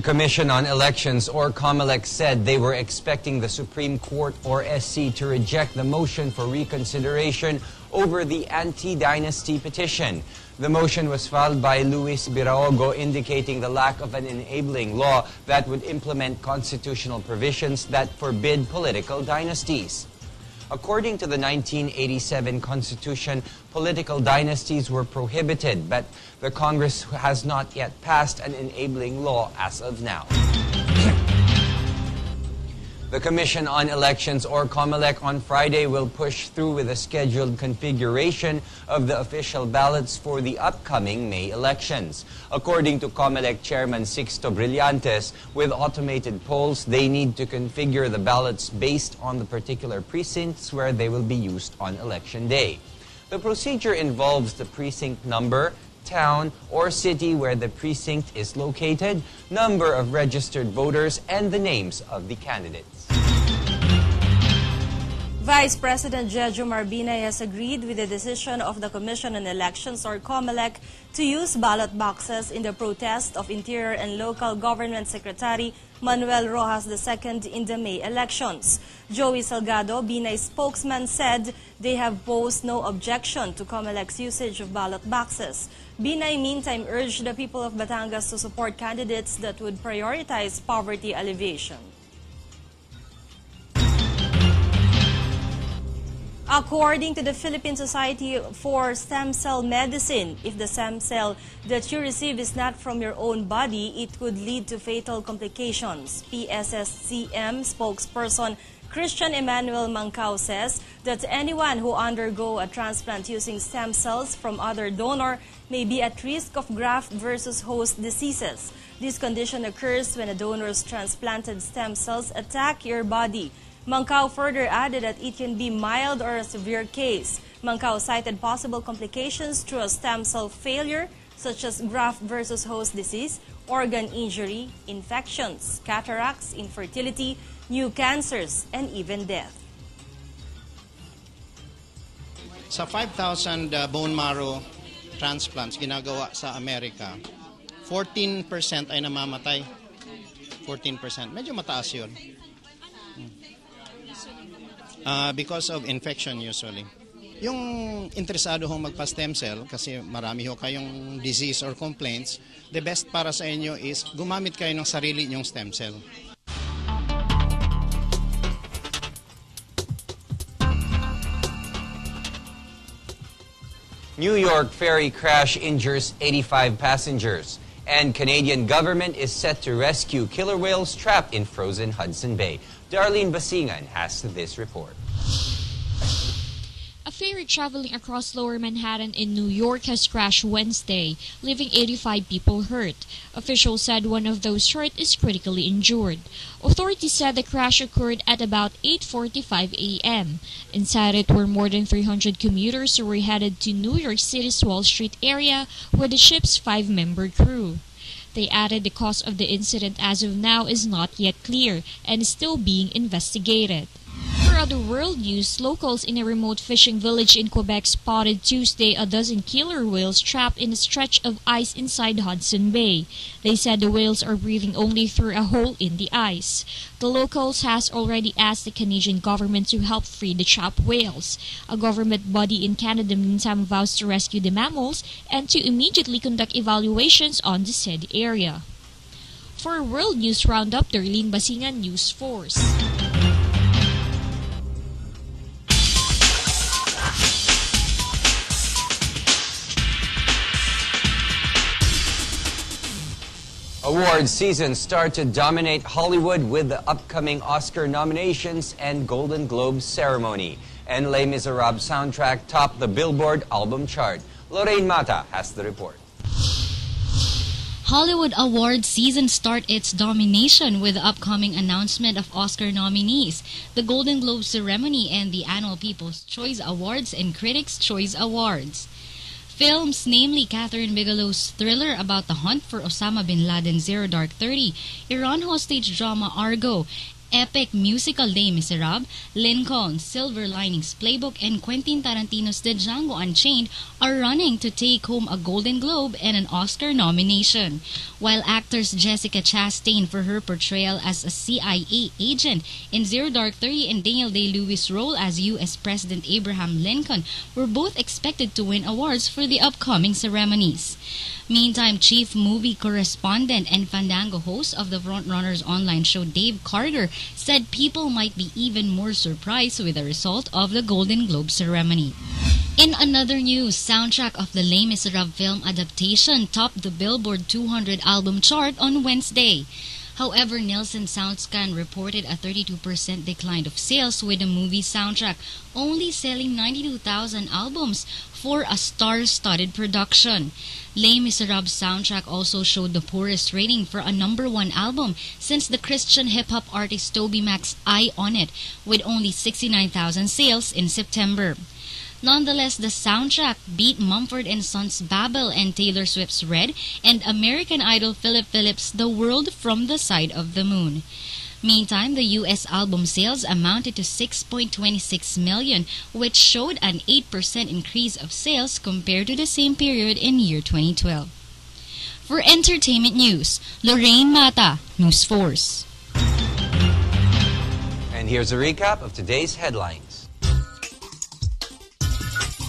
Commission on Elections, or COMELEC, said they were expecting the Supreme Court, or SC, to reject the motion for reconsideration over the anti-dynasty petition. The motion was filed by Luis Biraogo, indicating the lack of an enabling law that would implement constitutional provisions that forbid political dynasties. According to the 1987 Constitution, political dynasties were prohibited, but the Congress has not yet passed an enabling law as of now. The Commission on Elections, or COMELEC, on Friday will push through with a scheduled configuration of the official ballots for the upcoming May elections. According to COMELEC Chairman Sixto Brillantes, with automated polls, they need to configure the ballots based on the particular precincts where they will be used on Election Day. The procedure involves the precinct number, town or city where the precinct is located, number of registered voters, and the names of the candidates. Vice President Jejomar Binay has agreed with the decision of the Commission on Elections, or COMELEC, to use ballot boxes in the protest of Interior and Local Government Secretary Manuel Rojas II in the May elections. Joey Salgado, Binay's spokesman, said they have posed no objection to COMELEC's usage of ballot boxes. Binay, meantime, urged the people of Batangas to support candidates that would prioritize poverty alleviation. According to the Philippine Society for Stem Cell Medicine, if the stem cell that you receive is not from your own body, it could lead to fatal complications. PSSCM spokesperson Christian Emmanuel Mancao says that anyone who undergo a transplant using stem cells from other donor may be at risk of graft versus host diseases. This condition occurs when a donor's transplanted stem cells attack your body. Mancao further added that it can be mild or a severe case. Mancao cited possible complications through a stem cell failure, such as graft versus host disease, organ injury, infections, cataracts, infertility, new cancers, and even death. Sa 5,000 bone marrow transplants ginagawa sa Amerika, 14% ay namamatay. 14%. Medyo mataas yun. Because of infection usually. Yung interesado hong magpa-stem cell, kasi marami ho kayong disease or complaints, the best para sa inyo is gumamit kayo ng sarili nyong stem cell. New York ferry crash injures 85 passengers, and Canadian government is set to rescue killer whales trapped in frozen Hudson Bay. Darlene Basingan has this report. A ferry traveling across Lower Manhattan in New York has crashed Wednesday, leaving 85 people hurt. Officials said one of those hurt is critically injured. Authorities said the crash occurred at about 8:45 a.m. Inside it were more than 300 commuters who were headed to New York City's Wall Street area with the ship's 5-member crew. They added the cause of the incident as of now is not yet clear and is still being investigated. For other world news, locals in a remote fishing village in Quebec spotted Tuesday a dozen killer whales trapped in a stretch of ice inside Hudson Bay. They said the whales are breathing only through a hole in the ice. The locals has already asked the Canadian government to help free the trapped whales. A government body in Canada meantime vows to rescue the mammals and to immediately conduct evaluations on the said area. For a World News Roundup, Darlene Basingan, News Force. Award season starts to dominate Hollywood with the upcoming Oscar nominations and Golden Globe ceremony. And Les Miserables soundtrack topped the Billboard album chart. Lorraine Mata has the report. Hollywood Awards season start its domination with the upcoming announcement of Oscar nominees, the Golden Globe ceremony, and the annual People's Choice Awards and Critics' Choice Awards. Films, namely Catherine Bigelow's thriller about the hunt for Osama bin Laden, Zero Dark 30, Iran hostage drama Argo, epic musical Les Miserables, Lincoln, Silver Linings Playbook, and Quentin Tarantino's The Django Unchained are running to take home a Golden Globe and an Oscar nomination. While actors Jessica Chastain for her portrayal as a CIA agent in Zero Dark 30 and Daniel Day-Lewis' role as U.S. President Abraham Lincoln were both expected to win awards for the upcoming ceremonies. Meantime, chief movie correspondent and Fandango host of the Frontrunners online show Dave Carter said people might be even more surprised with the result of the Golden Globe ceremony. In another news, soundtrack of the Les Miserables film adaptation topped the Billboard 200 album chart on Wednesday. However, Nielsen SoundScan reported a 32% decline of sales, with the movie soundtrack only selling 92,000 albums for a star-studded production. Les Miserables soundtrack also showed the poorest rating for a #1 album since the Christian hip-hop artist TobyMac's Eye on It, with only 69,000 sales in September. Nonetheless, the soundtrack beat Mumford & Sons' Babel and Taylor Swift's Red and American Idol Philip Phillips' The World from the Side of the Moon. Meantime, the U.S. album sales amounted to 6.26 million, which showed an 8% increase of sales compared to the same period in year 2012. For entertainment news, Lorraine Mata, News Force. And here's a recap of today's headlines.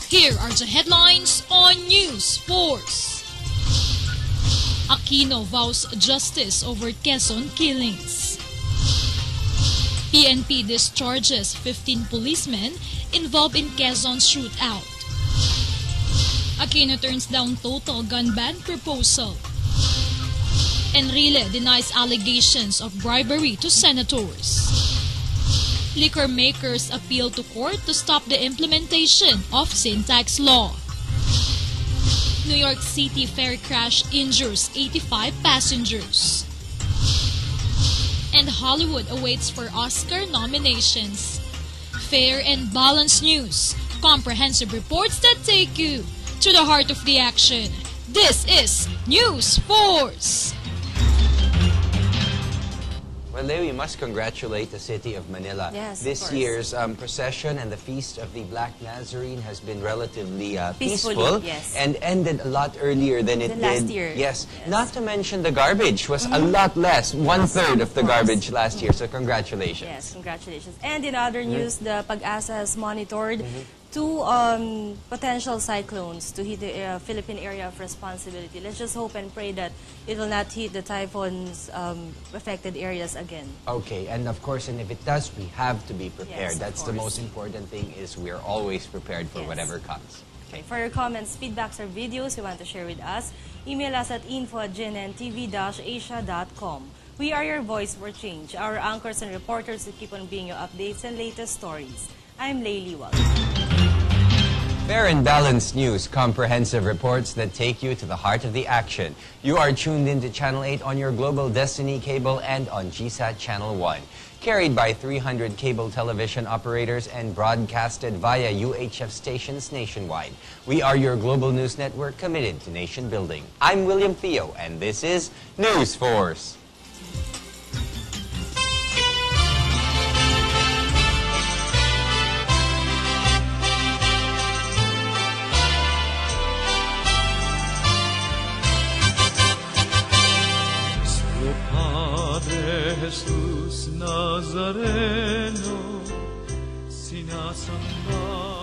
Here are the headlines on News Force. Aquino vows justice over Quezon killings. PNP discharges 15 policemen involved in Quezon shootout. Aquino turns down total gun ban proposal. Enrile denies allegations of bribery to senators. Liquor makers appeal to court to stop the implementation of sin tax law. New York City ferry crash injures 85 passengers. And Hollywood awaits for Oscar nominations. Fair and balanced news. Comprehensive reports that take you to the heart of the action. This is News Force. Well, Leo, we must congratulate the city of Manila. Yes, this year's procession and the Feast of the Black Nazarene has been relatively peaceful, yes, and ended a lot earlier than it did last year. Yes. Not to mention the garbage was a lot less, one-third of the garbage last year. So congratulations. Yes, congratulations. And in other news, the Pag-asa has monitored two potential cyclones to hit the Philippine area of responsibility. Let's just hope and pray that it will not hit the typhoon's affected areas again. Okay, and of course, and if it does, we have to be prepared. Yes, That's the most important thing, is we're always prepared for whatever comes. Okay. For your comments, feedbacks, or videos you want to share with us, email us at info@gnnTV-asia.com. We are your voice for change, our anchors and reporters who keep on bringing you updates and latest stories. I'm Layli Wal. Fair and balanced news, comprehensive reports that take you to the heart of the action. You are tuned into Channel 8 on your Global Destiny cable and on GSAT Channel 1. Carried by 300 cable television operators and broadcasted via UHF stations nationwide. We are your global news network committed to nation building. I'm William Theo, and this is News Force. Jesus Nazareno, sinasamba